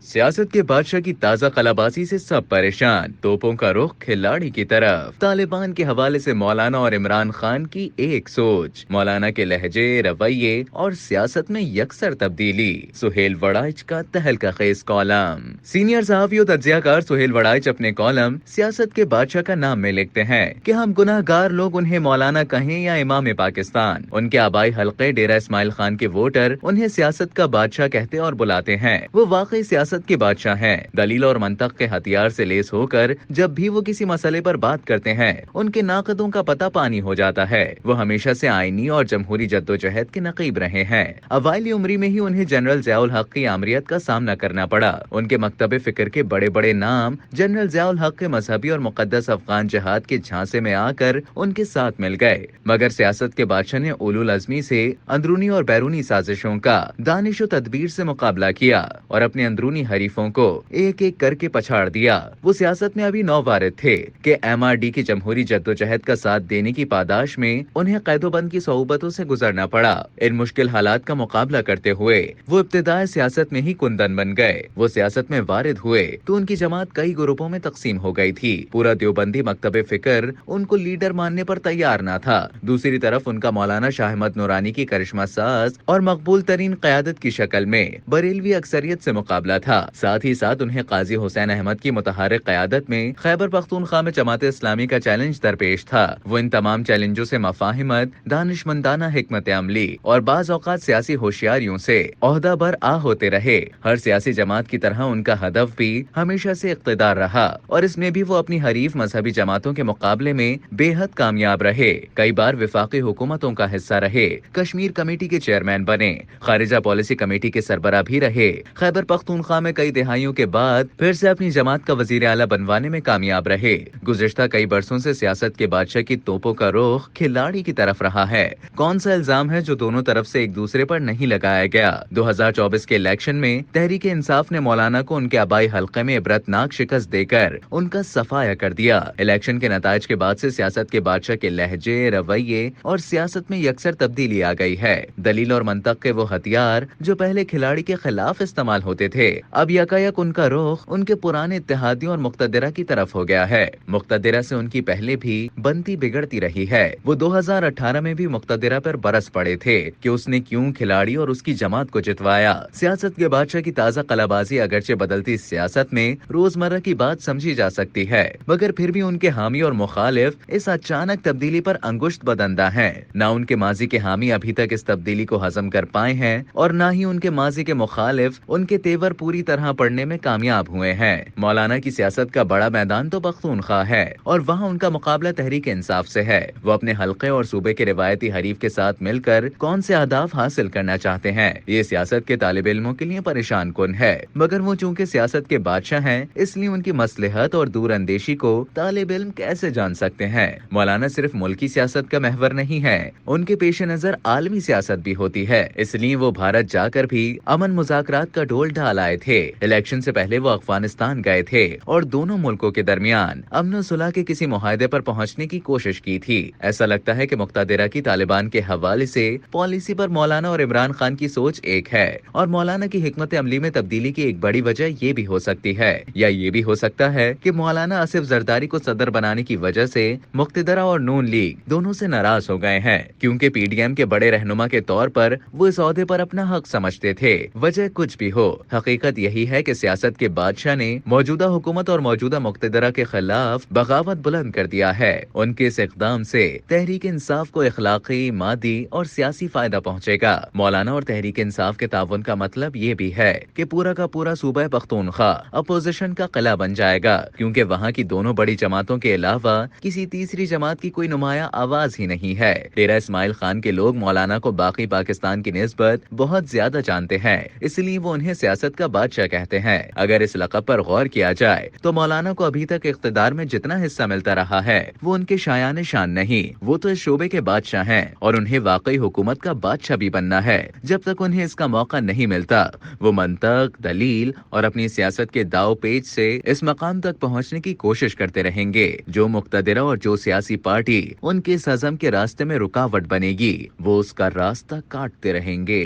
सियासत के बादशाह की ताजा कलाबाजी से सब परेशान, तोपों का रुख खिलाड़ी की तरफ। तालिबान के हवाले से मौलाना और इमरान खान की एक सोच, मौलाना के लहजे, रवैये और सियासत में यकसर तब्दीली। सुहेल वड़ाइच का तहलका खेज कॉलम। सीनियर सहाफी और तज्जियाकार सुहेल वड़ाइच अपने कॉलम सियासत के बादशाह का नाम में लिखते हैं कि हम गुनाहगार लोग उन्हें मौलाना कहें या इमाम पाकिस्तान, उनके आबाई हल्के डेरा इस्माइल खान के वोटर उन्हें सियासत का बादशाह कहते और बुलाते हैं। वो वाकई सियासत के बादशाह हैं। दलील और मंतक के हथियार से लेस होकर जब भी वो किसी मसले पर बात करते हैं, उनके नाकदों का पता पानी हो जाता है। वो हमेशा से आईनी और जमहूरी जद्दोजहद के नकीब रहे हैं। अवाइली उम्री में ही उन्हें जनरल ज़ियाउल हक की आमरियत का सामना करना पड़ा। उनके मकतब फिक्र के बड़े बड़े नाम जनरल ज़ियाउल हक के मजहबी और मुकद्दस अफगान जिहाद के झांसे में आकर उनके साथ मिल गए, मगर सियासत के बादशाह ने उलुल अज़मी से अंदरूनी और बैरूनी साजिशों का दानिश और तदबीर से मुकाबला किया और अपने अंदरूनी हरीफों को एक एक करके पछाड़ दिया। वो सियासत में अभी नौवारिद थे कि MRD की जमहूरी जद्दोजहद का साथ देने की पादाश में उन्हें कैदोबंद की सोबतों से गुजरना पड़ा। इन मुश्किल हालात का मुकाबला करते हुए वो इब्तिदाई सियासत में ही कुंदन बन गए। वो सियासत में वारिद हुए तो उनकी जमात कई ग्रुपों में तकसीम हो गई थी। पूरा देवबंदी मकतब फिक्र उनको लीडर मानने पर तैयार न था। दूसरी तरफ उनका मौलाना शाह अहमद नूरानी की करिश्मा साज और मकबूल तरीन क़यादत की शक्ल में बरेलवी अक्सरियत से मुकाबला था। साथ ही साथ उन्हें काजी हुसैन अहमद की मुतहर्रिक क़यादत में खैबर पख्तूनख्वा में जमात इस्लामी का चैलेंज दरपेश था। वो इन तमाम चैलेंजों से मफाहिमत, दानिशमंदाना हिकमत अमली और बाज़ औक़ात सियासी होशियारियों से ओहदा बर आ होते रहे। हर सियासी जमात की तरह उनका हदफ भी हमेशा से इक़्तिदार रहा और इसमें भी वो अपनी हरीफ मजहबी जमातों के मुकाबले में बेहद कामयाब रहे। कई बार विफाकी हुकूमतों का हिस्सा रहे, कश्मीर कमेटी के चेयरमैन बने, खारिजा पॉलिसी कमेटी के सरबराह भी रहे। खैबर पख्तूनख्वा में कई दिहाइयों के बाद फिर से अपनी जमात का वजीर आला बनवाने में कामयाब रहे। गुज़िश्ता कई बरसों से सियासत के बादशाह की तोपों का रुख खिलाड़ी की तरफ रहा है। कौन सा इल्जाम है जो दोनों तरफ से एक दूसरे पर नहीं लगाया गया? 2024 के इलेक्शन में तहरीक इंसाफ ने मौलाना को उनके आबाई हल्के में इबरतनाक शिकस्त देकर उनका सफाया कर दिया। इलेक्शन के नताइज के बाद से सियासत के बादशाह के लहजे, रवैये और सियासत में यकसर तब्दीली आ गई है। दलील और मंतक के वो हथियार जो पहले खिलाड़ी के खिलाफ इस्तेमाल होते थे, अब यकायक उनका रुख उनके पुराने इत्तेहादियों और मुक्तदिरा की तरफ हो गया है। मुक्तदिरा से उनकी पहले भी बनती बिगड़ती रही है। वो 2018 में भी मुक्तदिरा पर बरस पड़े थे कि उसने क्यों खिलाड़ी और उसकी जमात को जितवाया। सियासत के बादशाह की ताजा कलाबाजी अगरचे बदलती सियासत में रोजमर्रा की बात समझी जा सकती है, मगर फिर भी उनके हामी और मुखालिफ इस अचानक तब्दीली पर अंगुश्त बदंदा हैं। न उनके माजी के हामी अभी तक इस तब्दीली को हजम कर पाए हैं और न ही उनके माजी के मुखालिफ उनके तेवर पूरी तरह पढ़ने में कामयाब हुए हैं। मौलाना की सियासत का बड़ा मैदान तो पख्तूनख्वा है और वहाँ उनका मुकाबला तहरीक इंसाफ से है। वो अपने हल्के और सूबे के रिवायती हरीफ के साथ मिलकर कौन से अहदाफ हासिल करना चाहते हैं, ये सियासत के तालिब इल्मों के लिए परेशान कुन है। मगर वो चूंकि सियासत के बादशाह हैं, इसलिए उनकी मसलहत और दूर अंदेशी को तालिब इल्म कैसे जान सकते हैं। मौलाना सिर्फ मुल्की सियासत का महवर नहीं है, उनके पेश नजर आलमी सियासत भी होती है। इसलिए वो भारत जाकर भी अमन मुज़ाकरात का ढोल ढाल आए थे। इलेक्शन से पहले वो अफगानिस्तान गए थे और दोनों मुल्कों के दरमियान अमन सुलह के किसी मुआहदे पर पहुंचने की कोशिश की थी। ऐसा लगता है कि मुक्तदिरा की तालिबान के हवाले से पॉलिसी पर मौलाना और इमरान खान की सोच एक है और मौलाना की हिकमत अमली में तब्दीली की एक बड़ी वजह ये भी हो सकती है, या ये भी हो सकता है कि मौलाना आसिफ जरदारी को सदर बनाने की वजह से मुक्तदिरा और नून लीग दोनों से नाराज हो गए हैं, क्योंकि PDM के बड़े रहनुमा के तौर पर वो इस ओहदे पर अपना हक समझते थे। वजह कुछ भी हो, हकीकत यही है कि सियासत के बादशाह ने मौजूदा हुकूमत और मौजूदा मुक्तदिरा के खिलाफ बगावत बुलंद कर दिया है। उनके इस इक़दाम से तहरीक इंसाफ को इखलाकी, मादी और सियासी फायदा पहुंचेगा। मौलाना और तहरीक इंसाफ के ताउन का मतलब ये भी है कि पूरा का पूरा सूबा पख्तूनख्वा अपोजिशन का किला बन जाएगा, क्योंकि वहाँ की दोनों बड़ी जमातों के अलावा किसी तीसरी जमात की कोई नुमाया आवाज ही नहीं है। डेरा इस्माइल खान के लोग मौलाना को बाकी पाकिस्तान की निस्बत बहुत ज्यादा जानते हैं, इसलिए वो उन्हें सियासत का बादशाह कहते हैं। अगर इस लक़ब पर गौर किया जाए तो मौलाना को अभी तक इख्तिदार में जितना हिस्सा मिलता रहा है वो उनके शायान शान नहीं, वो तो इस शोबे के बादशाह हैं और उन्हें वाकई हुकूमत का बादशाह भी बनना है। जब तक उन्हें इसका मौका नहीं मिलता वो मंतक, दलील और अपनी सियासत के दाव पेच से इस मकाम तक पहुँचने की कोशिश करते रहेंगे। जो मुक्तदिरा और जो सियासी पार्टी उनके इस अज़म के रास्ते में रुकावट बनेगी वो उसका रास्ता काटते रहेंगे।